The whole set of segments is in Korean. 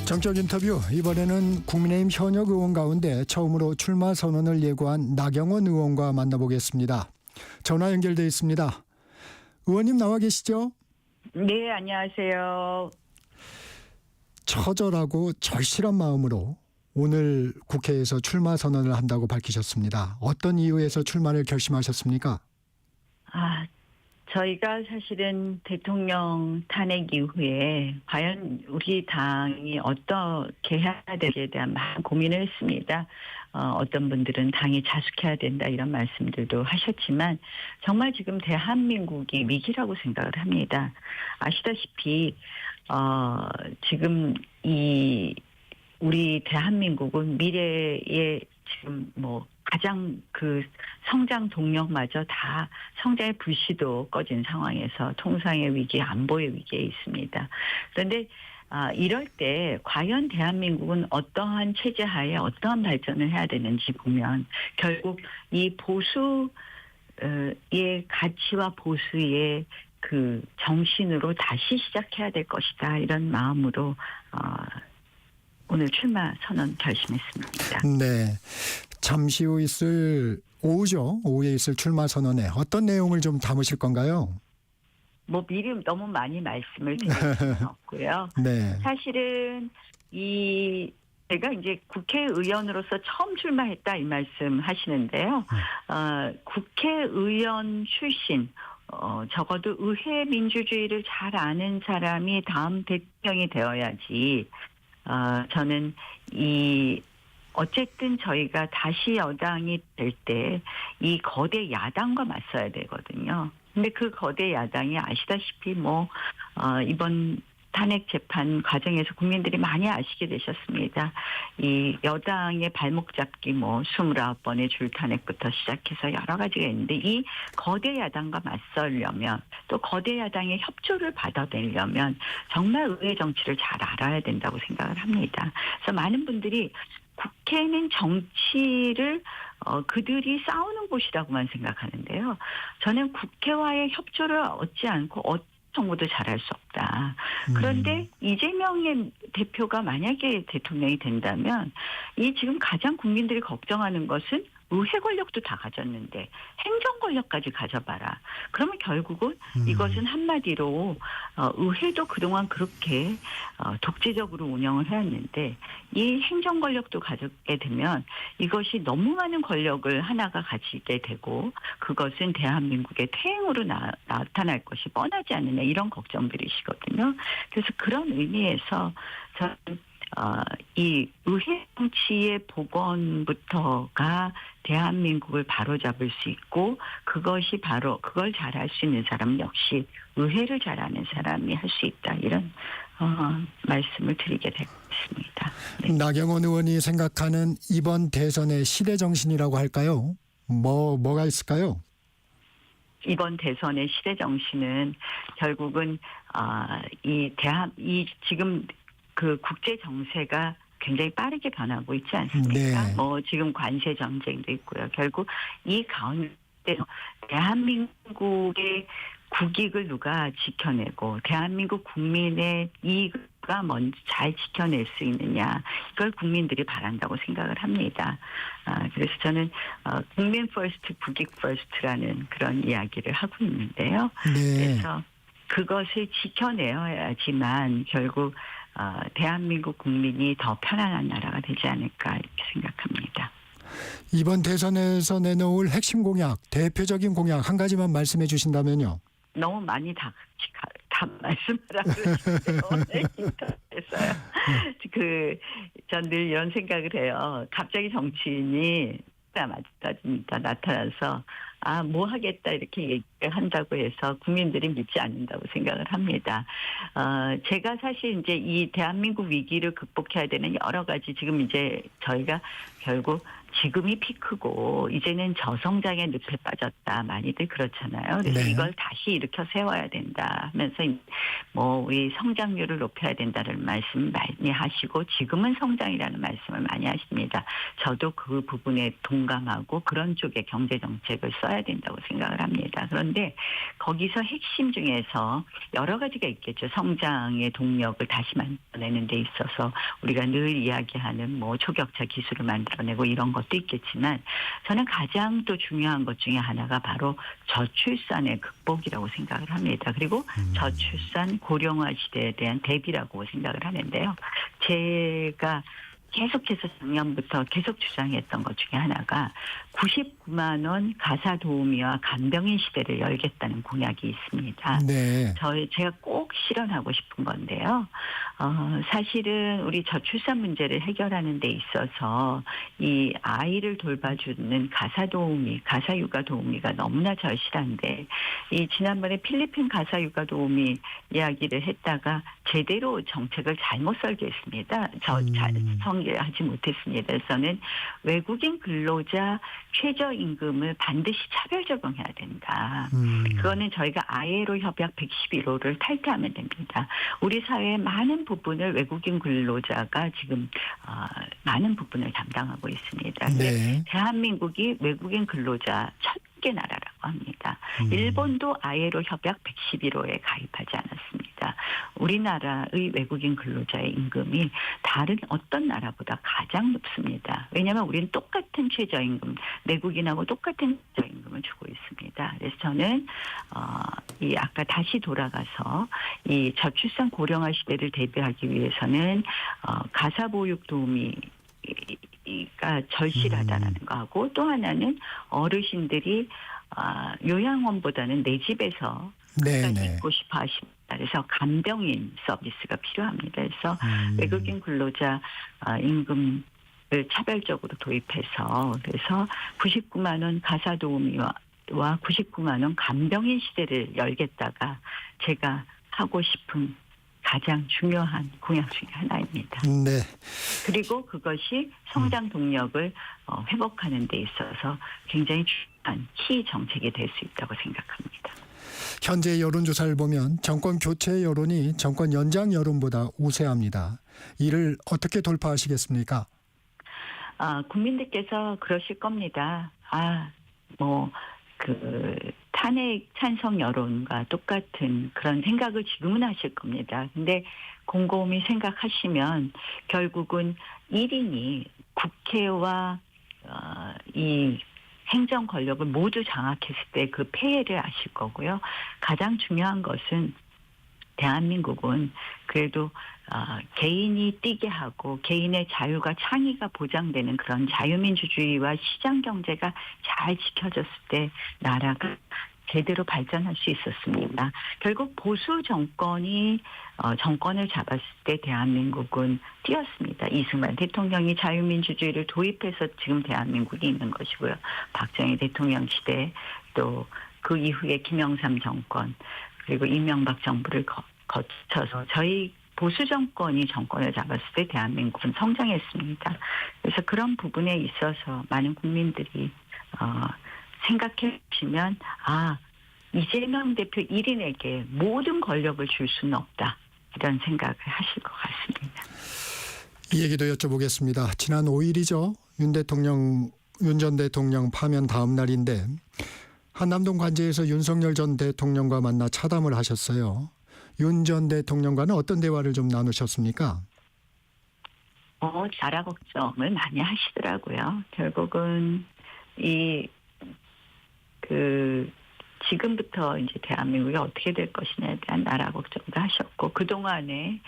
정적 인터뷰, 이번에는 국민의힘 현역 의원 가운데 처음으로 출마 선언을 예고한 나경원 의원과 만나보겠습니다. 전화 연결돼 있습니다. 의원님 나와 계시죠? 네, 안녕하세요. 처절하고 절실한 마음으로 오늘 국회에서 출마 선언을 한다고 밝히셨습니다. 어떤 이유에서 출마를 결심하셨습니까? 저희가 사실은 대통령 탄핵 이후에 과연 우리 당이 어떻게 해야 되기에 대한 많은 고민을 했습니다. 어떤 분들은 당이 자숙해야 된다 이런 말씀들도 하셨지만 정말 지금 대한민국이 위기라고 생각을 합니다. 아시다시피 지금 우리 대한민국은 미래에 지금 가장 성장 동력마저 다 성장의 불씨도 꺼진 상황에서 통상의 위기, 안보의 위기에 있습니다. 그런데 이럴 때 과연 대한민국은 어떠한 체제 하에 어떠한 발전을 해야 되는지 보면 결국 이 보수의 가치와 보수의 그 정신으로 다시 시작해야 될 것이다. 이런 마음으로 오늘 출마 선언 결심했습니다. 네. 잠시 후 오후죠. 오후에 있을 출마 선언에 어떤 내용을 좀 담으실 건가요? 미리 너무 많이 말씀을 드릴 수는 없고요. 네. 사실은 제가 이제 국회의원으로서 처음 출마했다 이 말씀 하시는데요. 국회의원 출신, 적어도 의회 민주주의를 잘 아는 사람이 다음 대통령이 되어야지, 저는 어쨌든 저희가 다시 여당이 될 때 이 거대 야당과 맞서야 되거든요. 근데 그 거대 야당이 아시다시피 이번 탄핵 재판 과정에서 국민들이 많이 아시게 되셨습니다. 이 여당의 발목 잡기 29번의 줄 탄핵부터 시작해서 여러 가지가 있는데 이 거대 야당과 맞서려면 또 거대 야당의 협조를 받아내려면 정말 의회 정치를 잘 알아야 된다고 생각을 합니다. 그래서 많은 분들이 국회는 정치를 그들이 싸우는 곳이라고만 생각하는데요. 저는 국회와의 협조를 얻지 않고 어떤 정부도 잘할 수 없다. 그런데 이재명의 대표가 만약에 대통령이 된다면 이 지금 가장 국민들이 걱정하는 것은 의회 권력도 다 가졌는데 행정 권력까지 가져봐라. 그러면 결국은 이것은 한마디로 의회도 그동안 그렇게 독재적으로 운영을 해왔는데 이 행정 권력도 가졌게 되면 이것이 너무 많은 권력을 하나가 가지게 되고 그것은 대한민국의 퇴행으로 나타날 것이 뻔하지 않느냐 이런 걱정들이시거든요. 그래서 그런 의미에서 저는 이 의회 정치의 복원부터가 대한민국을 바로잡을 수 있고 그걸 잘할 수 있는 사람 역시 의회를 잘하는 사람이 할 수 있다. 이런 말씀을 드리게 됐습니다. 네. 나경원 의원이 생각하는 이번 대선의 시대 정신이라고 할까요? 뭐가 있을까요? 이번 대선의 시대 정신은 결국은 지금 그 국제 정세가 굉장히 빠르게 변하고 있지 않습니까? 네. 지금 관세 전쟁도 있고요. 결국 이 가운데 대한민국의 국익을 누가 지켜내고 대한민국 국민의 이익을 먼저 잘 지켜낼 수 있느냐 이걸 국민들이 바란다고 생각을 합니다. 그래서 저는 국민 퍼스트, 국익 퍼스트라는 그런 이야기를 하고 있는데요. 네. 그래서 그것을 지켜내야지만 결국 대한민국 국민이 더 편안한 나라가 되지 않을까 이렇게 생각합니다. 이번 대선에서 내놓을 핵심 공약, 대표적인 공약 한 가지만 말씀해 주신다면요. 너무 많이 다 말씀하라고 그러시는데요. 인터넷에서요. 전 늘 이런 생각을 해요. 갑자기 정치인이 맞다니까 나타나서 뭐 하겠다 이렇게 얘기를 한다고 해서 국민들이 믿지 않는다고 생각을 합니다. 제가 사실 이제 이 대한민국 위기를 극복해야 되는 여러 가지 지금 이제 저희가 결국 지금이 피크고 이제는 저성장의 늪에 빠졌다. 많이들 그렇잖아요. 그래서 네. 이걸 다시 일으켜 세워야 된다 하면서 뭐 우리 성장률을 높여야 된다는 말씀 많이 하시고 지금은 성장이라는 말씀을 많이 하십니다. 저도 그 부분에 동감하고 그런 쪽에 경제 정책을 써야 된다고 생각을 합니다. 그런데 거기서 핵심 중에서 여러 가지가 있겠죠. 성장의 동력을 다시 만들어내는 데 있어서 우리가 늘 이야기하는 뭐 초격차 기술을 만들어내고 이런 것도 있겠지만 저는 가장 또 중요한 것 중에 하나가 바로 저출산의 극복이라고 생각을 합니다. 그리고 저출산 고령화 시대에 대한 대비라고 생각을 하는데요. 제가 계속해서 작년부터 계속 주장했던 것 중에 하나가 99만 원 가사 도우미와 간병인 시대를 열겠다는 공약이 있습니다. 네. 제가 꼭 실현하고 싶은 건데요. 사실은 우리 저출산 문제를 해결하는 데 있어서 이 아이를 돌봐주는 가사 육아 도우미가 너무나 절실한데 이 지난번에 필리핀 가사 육아 도우미 이야기를 했다가 제대로 정책을 잘못 설계했습니다. 성계하지 못했습니다. 그래서는 외국인 근로자 최저임금을 반드시 차별 적용해야 된다. 그거는 저희가 ILO 협약 111호를 탈퇴하면 됩니다. 우리 사회의 많은 부분을 외국인 근로자가 지금 많은 부분을 담당하고 있습니다. 네. 대한민국이 외국인 근로자 첫 번째 나라라고 합니다. 일본도 ILO 협약 111호에 가입하지 않았습니다. 우리나라의 외국인 근로자의 임금이 다른 어떤 나라보다 가장 높습니다. 왜냐하면 우리는 똑같은 최저임금, 외국인하고 똑같은 최저임금을 주고 있습니다. 그래서 저는 이 아까 다시 돌아가서 이 저출산 고령화 시대를 대비하기 위해서는 가사보육 도우미 가 절실하다라는 거하고 또 하나는 어르신들이 요양원보다는 내 집에서 있고 싶어 하십니다. 그래서 간병인 서비스가 필요합니다. 그래서 외국인 근로자 임금을 차별적으로 도입해서 그래서 99만 원 가사 도우미와 99만 원 간병인 시대를 열겠다가 제가 하고 싶은 가장 중요한 공약 중에 하나입니다. 네. 그리고 그것이 성장 동력을 회복하는 데 있어서 굉장히 중요한 키 정책이 될 수 있다고 생각합니다. 현재 여론조사를 보면 정권 교체 여론이 정권 연장 여론보다 우세합니다. 이를 어떻게 돌파하시겠습니까? 국민들께서 그러실 겁니다. 탄핵 찬성 여론과 똑같은 그런 생각을 지금은 하실 겁니다. 근데 곰곰이 생각하시면 결국은 1인이 국회와 이 행정 권력을 모두 장악했을 때 그 폐해를 아실 거고요. 가장 중요한 것은 대한민국은 그래도 개인이 뛰게 하고 개인의 자유가 창의가 보장되는 그런 자유민주주의와 시장 경제가 잘 지켜졌을 때 나라가 제대로 발전할 수 있었습니다. 결국 보수 정권이 정권을 잡았을 때 대한민국은 뛰었습니다. 이승만 대통령이 자유민주주의를 도입해서 지금 대한민국이 있는 것이고요. 박정희 대통령 시대 또 그 이후에 김영삼 정권 그리고 이명박 정부를 거쳐서 저희 보수 정권이 정권을 잡았을 때 대한민국은 성장했습니다. 그래서 그런 부분에 있어서 많은 국민들이 생각해 보시면 이재명 대표 1인에게 모든 권력을 줄 수는 없다. 이런 생각을 하실 것 같습니다. 이 얘기도 여쭤보겠습니다. 지난 5일이죠. 윤 전 대통령 파면 다음 날인데 한남동 관제에서 윤석열 전 대통령과 만나 차담을 하셨어요. 윤 전 대통령과는 어떤 대화를 좀 나누셨습니까? 나라 걱정을 많이 하시더라고요. 결국은 지금부터 이제 대한민국이 어떻게 될 것이냐에 대한 나라 걱정도 하셨고 그동안에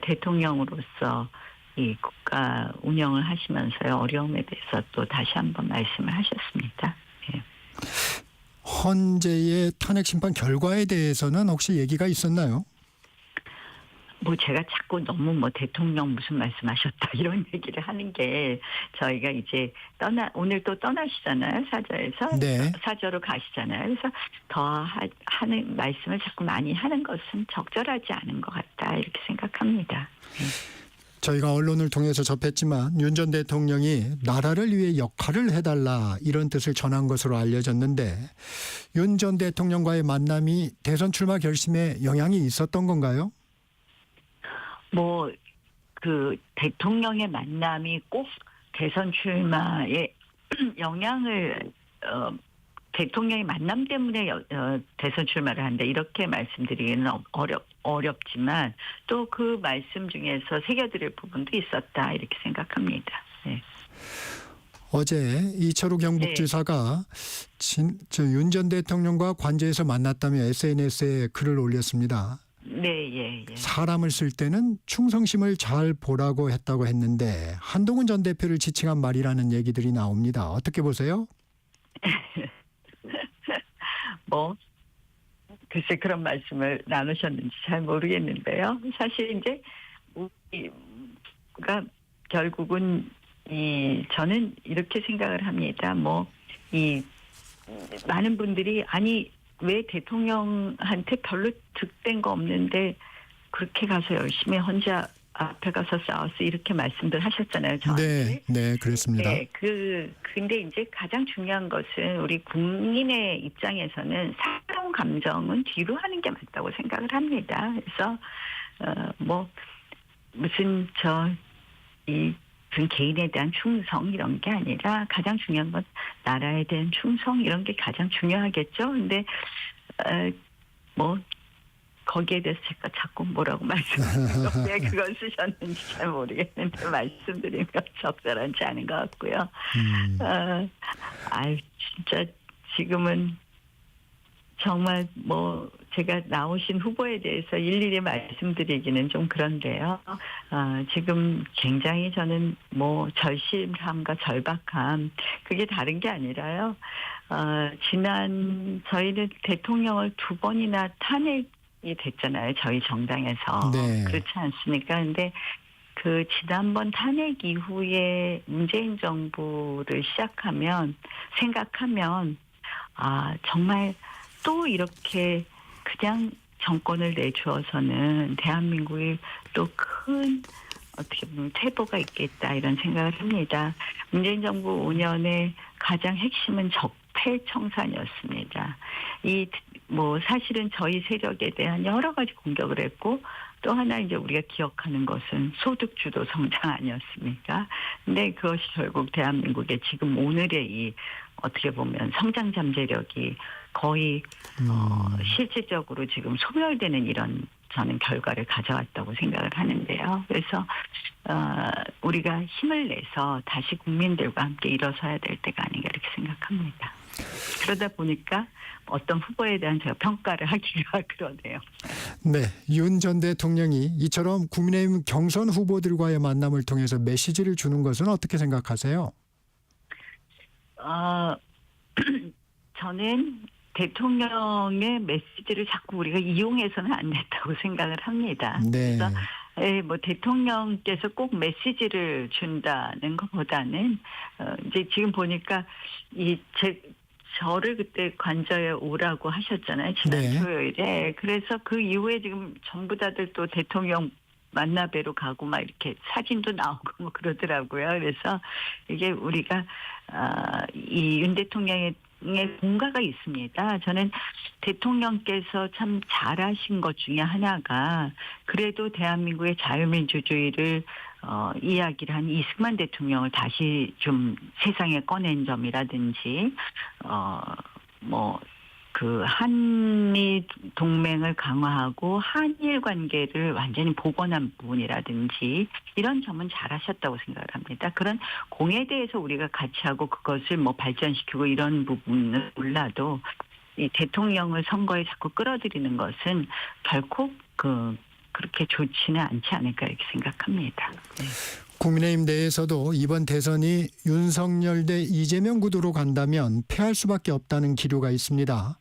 대통령으로서 이 국가 운영을 하시면서의 어려움에 대해서 또 다시 한번 말씀을 하셨습니다. 네. 헌재의 탄핵 심판 결과에 대해서는 혹시 얘기가 있었나요? 제가 자꾸 너무 대통령 무슨 말씀하셨다 이런 얘기를 하는 게 저희가 이제 오늘 또 떠나시잖아요. 사저에서. 네. 사저로 가시잖아요. 그래서 더 하는 말씀을 자꾸 많이 하는 것은 적절하지 않은 것 같다 이렇게 생각합니다. 네. 저희가 언론을 통해서 접했지만 윤 전 대통령이 나라를 위해 역할을 해달라 이런 뜻을 전한 것으로 알려졌는데 윤 전 대통령과의 만남이 대선 출마 결심에 영향이 있었던 건가요? 뭐 그 대통령의 만남이 꼭 대선 출마에 영향을 대통령의 만남 때문에 대선 출마를 한다 이렇게 말씀드리기는 어렵지만 또 그 말씀 중에서 새겨드릴 부분도 있었다 이렇게 생각합니다. 네. 어제 이철우 경북지사가 윤 전 대통령과 관저에서 만났다며 SNS에 글을 올렸습니다. 네, 예, 예. 사람을 쓸 때는 충성심을 잘 보라고 했다고 했는데 한동훈 전 대표를 지칭한 말이라는 얘기들이 나옵니다. 어떻게 보세요? 뭐 글쎄 그런 말씀을 나누셨는지 잘 모르겠는데요. 사실 이제 우리가 결국은 저는 이렇게 생각을 합니다. 뭐 많은 분들이 아니 왜 대통령한테 별로 득된 거 없는데 그렇게 가서 열심히 혼자 앞에 가서 싸웠어 이렇게 말씀들 하셨잖아요. 저한테. 네, 그렇습니다. 네, 근데 이제 가장 중요한 것은 우리 국민의 입장에서는 사람 감정은 뒤로 하는 게 맞다고 생각을 합니다. 그래서 뭐 무슨 개인에 대한 충성 이런 게 아니라 가장 중요한 건 나라에 대한 충성 이런 게 가장 중요하겠죠. 근데 뭐 거기에 대해서 제가 자꾸 뭐라고 말씀드리고 왜 그걸 쓰셨는지 잘 모르겠는데 말씀드리면 적절하지 않은 것 같고요. 진짜 지금은 정말 뭐 제가 나오신 후보에 대해서 일일이 말씀드리기는 좀 그런데요. 지금 굉장히 저는 뭐 절실함과 절박함 그게 다른 게 아니라요. 저희는 대통령을 2번이나 탄핵이 됐잖아요. 저희 정당에서. 네. 그렇지 않습니까? 근데 그 지난번 탄핵 이후에 문재인 정부를 생각하면 정말 또 이렇게 그냥 정권을 내주어서는 대한민국이 또 큰 어떻게 보면 퇴보가 있겠다 이런 생각을 합니다. 문재인 정부 5년의 가장 핵심은 적폐청산이었습니다. 사실은 저희 세력에 대한 여러 가지 공격을 했고 또 하나 이제 우리가 기억하는 것은 소득주도 성장 아니었습니까? 근데 그것이 결국 대한민국의 지금 오늘의 어떻게 보면 성장 잠재력이 거의 실질적으로 지금 소멸되는 이런 저는 결과를 가져왔다고 생각을 하는데요. 그래서 우리가 힘을 내서 다시 국민들과 함께 일어서야 될 때가 아닌가 이렇게 생각합니다. 그러다 보니까 어떤 후보에 대한 제가 평가를 하기가 그러네요. 네, 윤 전 대통령이 이처럼 국민의힘 경선 후보들과의 만남을 통해서 메시지를 주는 것은 어떻게 생각하세요? 저는 대통령의 메시지를 자꾸 우리가 이용해서는 안 된다고 생각을 합니다. 네. 그래서 뭐 대통령께서 꼭 메시지를 준다는 것보다는 이제 지금 보니까 저를 그때 관저에 오라고 하셨잖아요. 지난 네. 토요일에. 그래서 그 이후에 지금 전부 다들 또 대통령 만나뵈러 가고 막 이렇게 사진도 나오고 뭐 그러더라고요. 그래서 이게 우리가 이 윤 대통령의 공과가 있습니다. 저는 대통령께서 참 잘하신 것 중에 하나가 그래도 대한민국의 자유민주주의를 이야기를 한 이승만 대통령을 다시 좀 세상에 꺼낸 점이라든지 그 한미 동맹을 강화하고 한일 관계를 완전히 복원한 부분이라든지 이런 점은 잘하셨다고 생각을 합니다. 그런 공에 대해서 우리가 같이 하고 그것을 뭐 발전시키고 이런 부분은 몰라도 이 대통령을 선거에 자꾸 끌어들이는 것은 결코 그렇게 좋지는 않지 않을까 이렇게 생각합니다. 네. 국민의힘 내에서도 이번 대선이 윤석열 대 이재명 구도로 간다면 패할 수밖에 없다는 기류가 있습니다.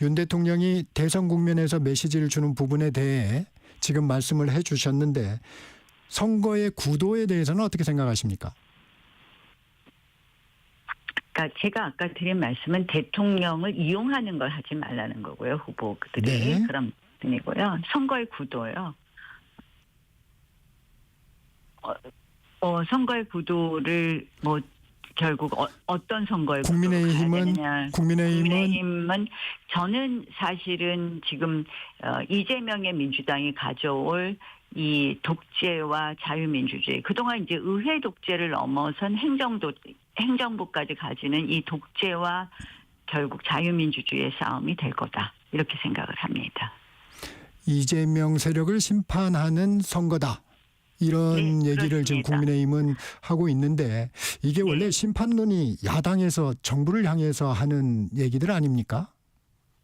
윤 대통령이 대선 국면에서 메시지를 주는 부분에 대해 지금 말씀을 해 주셨는데 선거의 구도에 대해서는 어떻게 생각하십니까? 그러니까 제가 아까 드린 말씀은 대통령을 이용하는 걸 하지 말라는 거고요. 후보들이. 네. 그런 분이고요. 선거의 구도요. 선거의 구도를 뭐 결국 어떤 선거에 국민의힘은 저는 사실은 지금 이재명의 민주당이 가져올 이 독재와 자유민주주의, 그동안 이제 의회 독재를 넘어선 행정부까지 가지는 이 독재와 결국 자유민주주의의 싸움이 될 거다, 이렇게 생각을 합니다. 이재명 세력을 심판하는 선거다, 이런 네, 얘기를 그렇습니다. 지금 국민의힘은 하고 있는데, 이게 원래 심판론이 야당에서 정부를 향해서 하는 얘기들 아닙니까?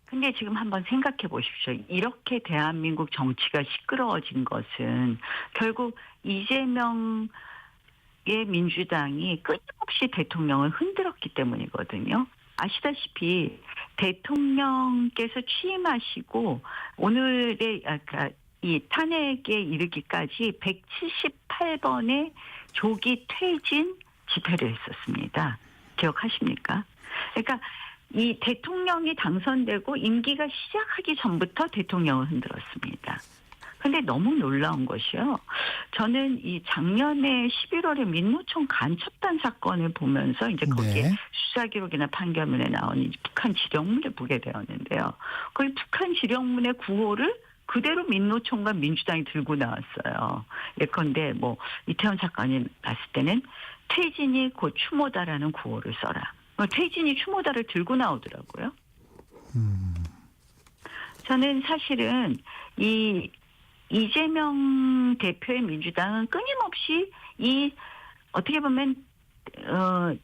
근데 지금 한번 생각해 보십시오. 이렇게 대한민국 정치가 시끄러워진 것은 결국 이재명의 민주당이 끊임없이 대통령을 흔들었기 때문이거든요. 아시다시피 대통령께서 취임하시고 오늘의 이 탄핵에 이르기까지 178번의 조기 퇴진 집회를 했었습니다. 기억하십니까? 그러니까 이 대통령이 당선되고 임기가 시작하기 전부터 대통령을 흔들었습니다. 근데 너무 놀라운 것이요. 저는 이 작년에 11월에 민노총 간첩단 사건을 보면서 이제 거기에 네. 수사 기록이나 판결문에 나온 이 북한 지령문을 보게 되었는데요. 거기 북한 지령문의 구호를 그대로 민노총과 민주당이 들고 나왔어요. 예컨대 뭐 이태원 사건이 났을 때는 퇴진이 곧 추모다라는 구호를 써라. 퇴진이 추모다를 들고 나오더라고요. 저는 사실은 이 이재명 대표의 민주당은 끊임없이 이 어떻게 보면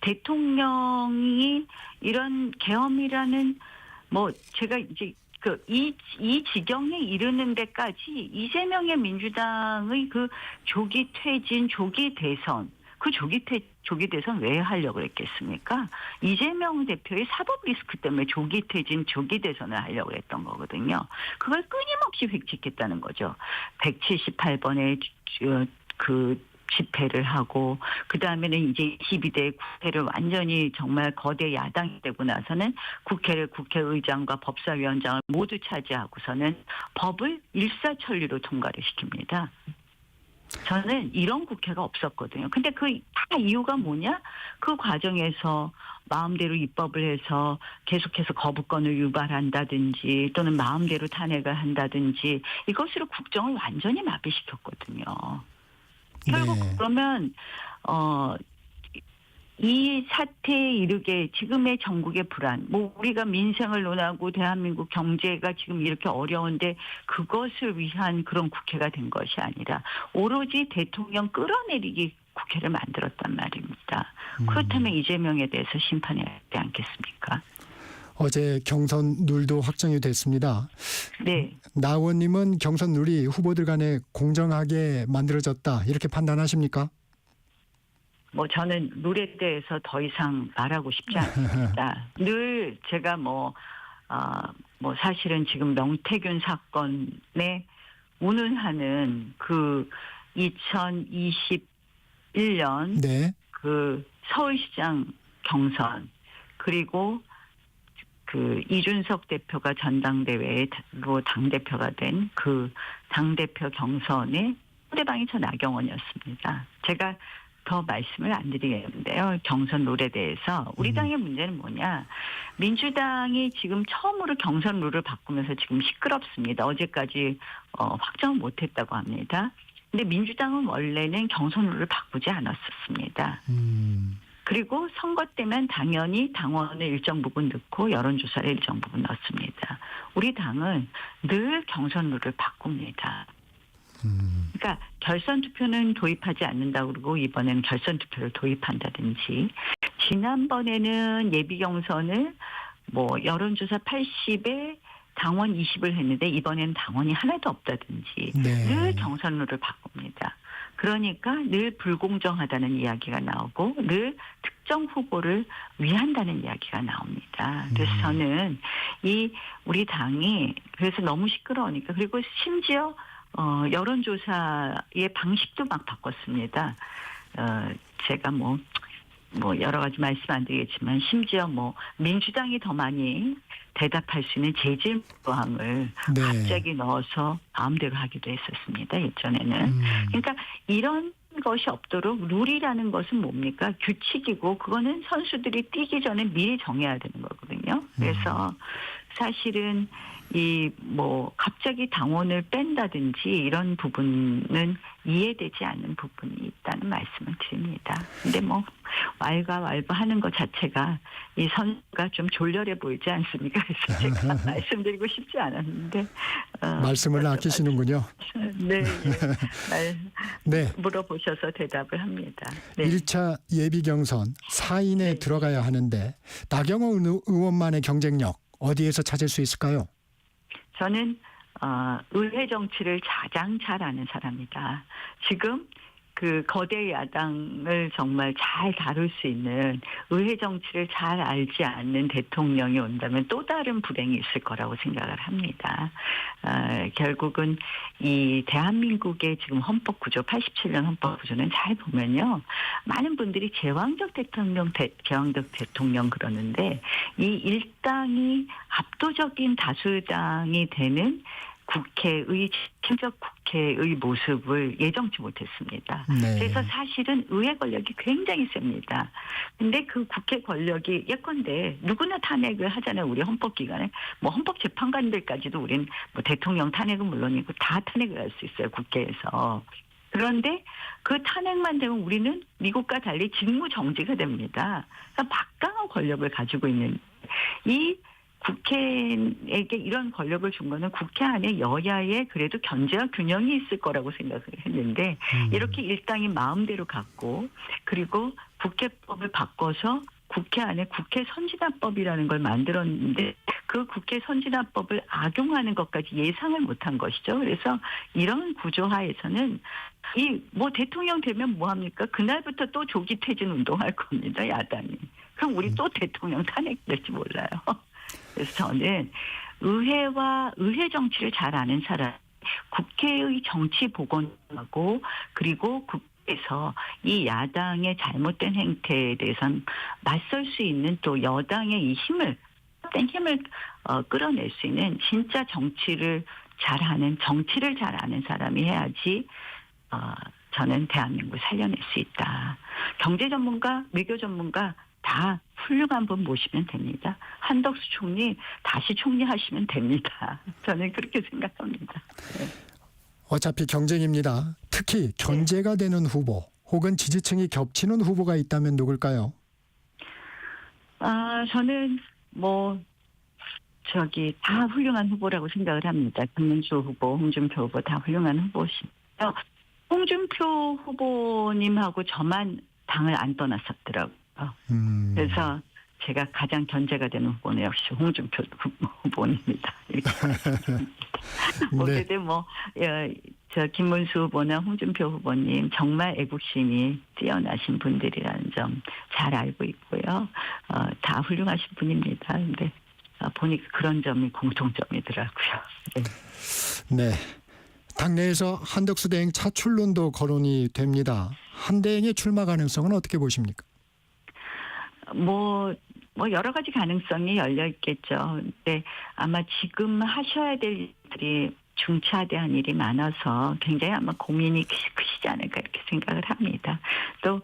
대통령이 이런 계엄이라는 뭐 제가 이제 이 지경에 이르는 데까지 이재명의 민주당의 그 조기 퇴진, 조기 대선, 그 조기 대선 왜 하려고 했겠습니까? 이재명 대표의 사법 리스크 때문에 조기 퇴진, 조기 대선을 하려고 했던 거거든요. 그걸 끊임없이 획책했다는 거죠. 178번의 그 집회를 하고, 그 다음에는 이제 22대 국회를 완전히 정말 거대 야당이 되고 나서는 국회를 국회의장과 법사위원장을 모두 차지하고서는 법을 일사천리로 통과를 시킵니다. 저는 이런 국회가 없었거든요. 근데 그 다 이유가 뭐냐? 그 과정에서 마음대로 입법을 해서 계속해서 거부권을 유발한다든지 또는 마음대로 탄핵을 한다든지 이것으로 국정을 완전히 마비시켰거든요. 결국 네. 그러면 이 사태에 이르게 지금의 전국의 불안, 뭐 우리가 민생을 논하고 대한민국 경제가 지금 이렇게 어려운데 그것을 위한 그런 국회가 된 것이 아니라 오로지 대통령 끌어내리기 국회를 만들었단 말입니다. 그렇다면 이재명에 대해서 심판해야 되지 않겠습니까? 어제 경선 룰도 확정이 됐습니다. 네. 나 의원님은 경선 룰이 후보들 간에 공정하게 만들어졌다, 이렇게 판단하십니까? 뭐 저는 룰에 대해서 더 이상 말하고 싶지 않습니다. 늘 제가 뭐 사실은 지금 명태균 사건에 운운하는 그 2021년 네. 그 서울시장 경선, 그리고 그 이준석 대표가 전당대회로 당대표가 된 그 당대표 경선의 상대방이 저 나경원이었습니다. 제가 더 말씀을 안 드리겠는데요. 경선 룰에 대해서 우리 당의 문제는 뭐냐. 민주당이 지금 처음으로 경선 룰을 바꾸면서 지금 시끄럽습니다. 어제까지 확정을 못했다고 합니다. 근데 민주당은 원래는 경선 룰을 바꾸지 않았었습니다. 그리고 선거 때면 당연히 당원을 일정 부분 넣고 여론조사를 일정 부분 넣습니다. 우리 당은 늘 경선 룰을 바꿉니다. 그러니까 결선 투표는 도입하지 않는다고 그러고 이번에는 결선 투표를 도입한다든지, 지난번에는 예비 경선을 뭐 여론조사 80에 당원 20을 했는데 이번에는 당원이 하나도 없다든지 네. 늘 경선 룰을 바꿉니다. 그러니까 늘 불공정하다는 이야기가 나오고 늘 특정 후보를 위한다는 이야기가 나옵니다. 그래서 저는 이 우리 당이 그래서 너무 시끄러우니까, 그리고 심지어 여론조사의 방식도 막 바꿨습니다. 제가 뭐 여러 가지 말씀 안 드리겠지만 심지어 뭐 민주당이 더 많이 대답할 수 있는 재질조항을 네. 갑자기 넣어서 마음대로 하기도 했었습니다. 예전에는. 그러니까 이런 것이 없도록 룰이라는 것은 뭡니까? 규칙이고 그거는 선수들이 뛰기 전에 미리 정해야 되는 거거든요. 그래서 사실은 이 뭐 갑자기 당원을 뺀다든지 이런 부분은 이해되지 않는 부분이 있다는 말씀을 드립니다. 근데 뭐 왈가왈부하는 것 자체가 이 선수가 좀 졸렬해 보이지 않습니까? 그래서 제가 말씀드리고 싶지 않았는데 말씀을 아끼시는군요. 네, 네. 물어보셔서 대답을 합니다. 네. 1차 예비 경선 4인에 네. 들어가야 하는데 나경원 의원만의 경쟁력 어디에서 찾을 수 있을까요? 저는 의회 정치를 가장 잘 아는 사람이다. 지금 그 거대 야당을 정말 잘 다룰 수 있는 의회 정치를 잘 알지 않는 대통령이 온다면 또 다른 불행이 있을 거라고 생각을 합니다. 결국은 이 대한민국의 지금 헌법구조, 87년 헌법구조는 잘 보면요. 많은 분들이 제왕적 대통령 그러는데 이 일당이 압도적인 다수당이 되는 국회의 실적 국회의 모습을 예정치 못했습니다. 네. 그래서 사실은 의회 권력이 굉장히 셉니다. 근데 그 국회 권력이 예컨대 누구나 탄핵을 하잖아요. 우리 헌법기관에 뭐 헌법재판관들까지도 우린 뭐 대통령 탄핵은 물론이고 다 탄핵을 할 수 있어요. 국회에서. 그런데 그 탄핵만 되면 우리는 미국과 달리 직무 정지가 됩니다. 그러니까 막강한 권력을 가지고 있는 이 국회에게 이런 권력을 준 거는 국회 안에 여야의 그래도 견제와 균형이 있을 거라고 생각을 했는데 이렇게 일당이 마음대로 갖고 그리고 국회법을 바꿔서 국회 안에 국회 선진화법이라는 걸 만들었는데 그 국회 선진화법을 악용하는 것까지 예상을 못한 것이죠. 그래서 이런 구조하에서는 이 뭐 대통령 되면 뭐 합니까? 그날부터 또 조기 퇴진 운동할 겁니다. 야당이. 그럼 우리 또 대통령 탄핵될지 몰라요. 그래서 저는 의회와 의회 정치를 잘 아는 사람, 국회의 정치 복원하고 그리고 국회에서 이 야당의 잘못된 행태에 대해서는 맞설 수 있는 또 여당의 이 힘을 끌어낼 수 있는 진짜 정치를 잘 아는 사람이 해야지 저는 대한민국을 살려낼 수 있다. 경제 전문가, 외교 전문가 다 훌륭한 분 모시면 됩니다. 한덕수 총리 다시 총리하시면 됩니다. 저는 그렇게 생각합니다. 네. 어차피 경쟁입니다. 특히 견제가 되는 후보 혹은 지지층이 겹치는 후보가 있다면 누굴까요? 저는 다 훌륭한 후보라고 생각을 합니다. 김문수 후보, 홍준표 후보 다 훌륭한 후보시고요. 홍준표 후보님하고 저만 당을 안 떠났었더라고요. 그래서 제가 가장 견제가 되는 후보는 역시 홍준표 후보입니다. 이렇게 어쨌든 저 김문수 후보나 홍준표 후보님 정말 애국심이 뛰어나신 분들이라는 점 잘 알고 있고요. 다 훌륭하신 분입니다. 근데 보니까 그런 점이 공통점이더라고요. 네. 네. 당내에서 한덕수 대행 차출론도 거론이 됩니다. 한 대행의 출마 가능성은 어떻게 보십니까? 여러 가지 가능성이 열려 있겠죠. 근데 아마 지금 하셔야 될 일들이 중차대한 일이 많아서 굉장히 아마 고민이 크시지 않을까 이렇게 생각을 합니다. 또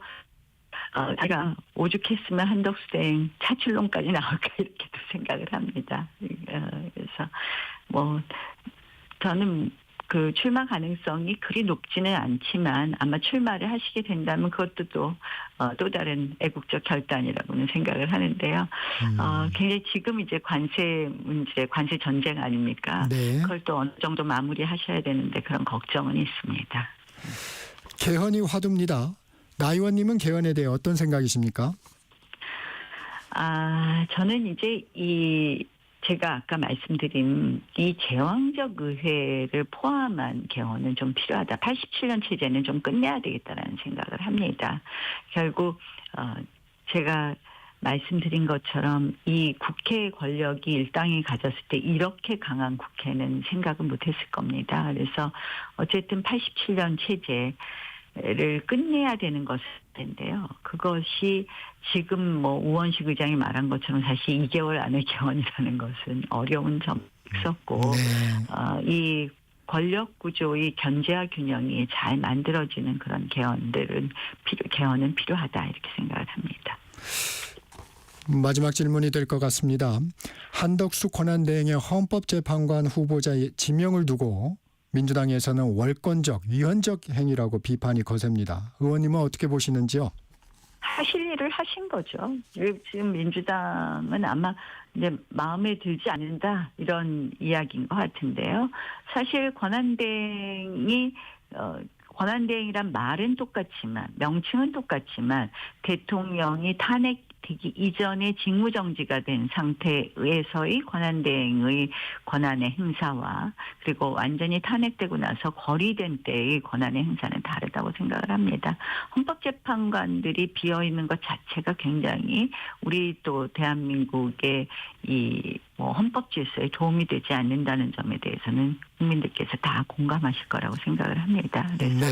제가 오죽했으면 한덕수 대행 차출론까지 나올까 이렇게도 생각을 합니다. 그래서 저는 그 출마 가능성이 그리 높지는 않지만 아마 출마를 하시게 된다면 그것도 또 다른 애국적 결단이라고는 생각을 하는데요. 굉장히 지금 이제 관세 문제, 관세 전쟁 아닙니까? 네. 그걸 또 어느 정도 마무리하셔야 되는데 그런 걱정은 있습니다. 개헌이 화두입니다. 나 의원님은 개헌에 대해 어떤 생각이십니까? 저는 이제 제가 아까 말씀드린 이 제왕적 의회를 포함한 개헌은 좀 필요하다. 87년 체제는 좀 끝내야 되겠다라는 생각을 합니다. 결국 제가 말씀드린 것처럼 이 국회 권력이 일당이 가졌을 때 이렇게 강한 국회는 생각은 못했을 겁니다. 그래서 어쨌든 87년 체제를 끝내야 되는 것일 텐데요. 그것이 지금 우원식 의장이 말한 것처럼 사실 2개월 안에 개헌이라는 것은 어려운 점이 있었고 이 권력 구조의 견제와 균형이 잘 만들어지는 그런 개헌은 필요하다 이렇게 생각을 합니다. 마지막 질문이 될 것 같습니다. 한덕수 권한대행의 헌법재판관 후보자의 지명을 두고 민주당에서는 월권적, 위헌적 행위라고 비판이 거셉니다. 의원님은 어떻게 보시는지요? 하실 일을 하신 거죠. 지금 민주당은 아마 이제 마음에 들지 않는다 이런 이야기인 것 같은데요. 사실 권한대행이란 말은 똑같지만 명칭은 똑같지만 대통령이 탄핵되기 이전에 직무정지가 된 상태에서의 권한대행의 권한의 행사와 그리고 완전히 탄핵되고 나서 거리된 때의 권한의 행사는 다르다고 생각을 합니다. 헌법재판관들이 비어있는 것 자체가 굉장히 우리 또 대한민국의 헌법 질서에 도움이 되지 않는다는 점에 대해서는 국민들께서 다 공감하실 거라고 생각을 합니다. 그래서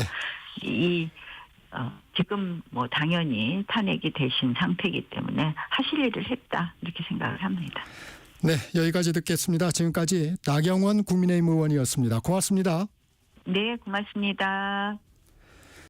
지금 당연히 탄핵이 되신 상태이기 때문에 하실 일을 했다 이렇게 생각을 합니다. 네, 여기까지 듣겠습니다. 지금까지 나경원 국민의힘 의원이었습니다. 고맙습니다. 네, 고맙습니다.